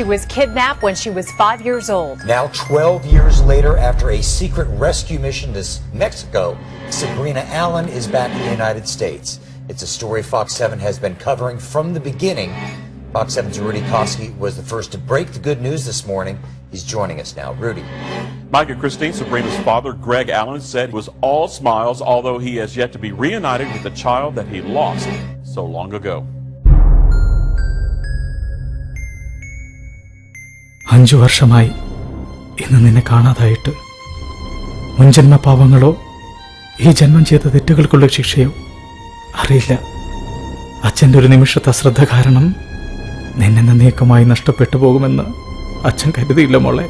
She was kidnapped when she was 5 years old. Now 12 years later, after a secret rescue mission to Mexico, Sabrina Allen is back in the United States. It's a story Fox 7 has been covering from the beginning. Fox 7's Rudy Koski was the first to break the good news this morning. He's joining us now. Rudy. Mike and Christine, Sabrina's father, Greg Allen, said it was all smiles, although he has yet to be reunited with the child that he lost so long ago. 5 വർഷമായി ഇന്ന് നിന്നെ കാണാതായിട്ട്. മുൻജന്മ പാവങ്ങളോ ഈ ജന്മം ചെയ്ത തെറ്റുകൾക്കുള്ള ശിക്ഷയോ അറിയില്ല. അച്ഛൻ്റെ ഒരു നിമിഷത്തെ അശ്രദ്ധ കാരണം നിന്നെ നന്ദിയക്കമായി നഷ്ടപ്പെട്ടു പോകുമെന്ന് അച്ഛൻ കരുതിയില്ല മോളെ.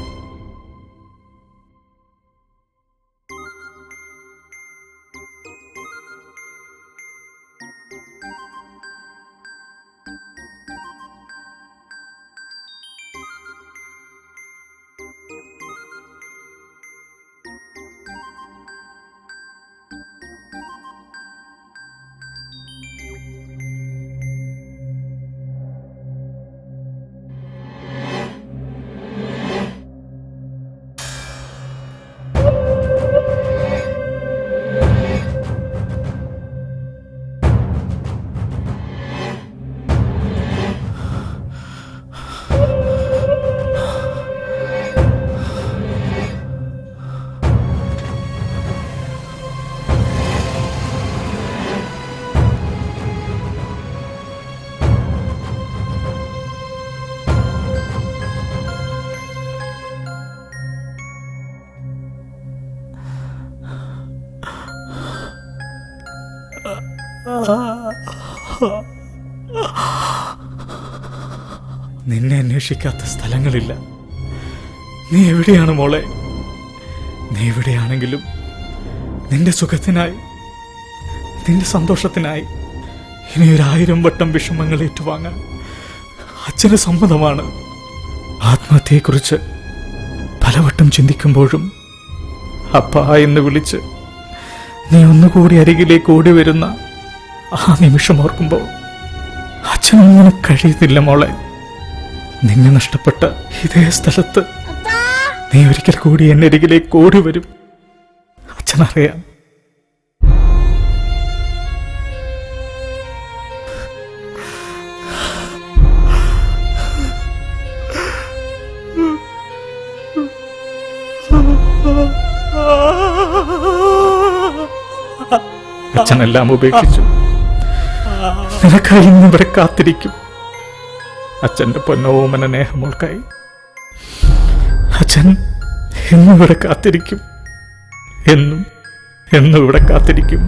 നിന്നെ അന്വേഷിക്കാത്ത സ്ഥലങ്ങളില്ല. നീ എവിടെയാണ് മോളെ? നീ എവിടെയാണെങ്കിലും നിന്റെ സുഖത്തിനായി, നിന്റെ സന്തോഷത്തിനായി ഇനി 1000 വട്ടം വിഷമങ്ങൾ ഏറ്റുവാങ്ങാൻ അച്ഛന് സമ്മതമാണ്. ആത്മഹത്യയെക്കുറിച്ച് പലവട്ടം ചിന്തിക്കുമ്പോഴും അപ്പാ എന്ന് വിളിച്ച് നീ ഒന്നുകൂടി അരികിലേക്ക് ഓടി വരുന്ന ആ നിമിഷം ഓർക്കുമ്പോൾ അച്ഛനൊന്നിനും കഴിയുന്നില്ല മോളെ. നിന്നെ നഷ്ടപ്പെട്ട ഇതേ സ്ഥലത്ത് നീ ഒരിക്കൽ കൂടി എന്നെ അരികിലേക്ക് ഓടി വരും. അച്ഛനറിയാം. അച്ഛനെല്ലാം ഉപേക്ഷിച്ചു. നിനക്കായി ഇന്നിവിടെ കാത്തിരിക്കും. അച്ഛൻ്റെ പൊന്നോമന നേഹമോൾക്കായി അച്ഛൻ എന്നും ഇവിടെ കാത്തിരിക്കും. എന്നും ഇവിടെ കാത്തിരിക്കും.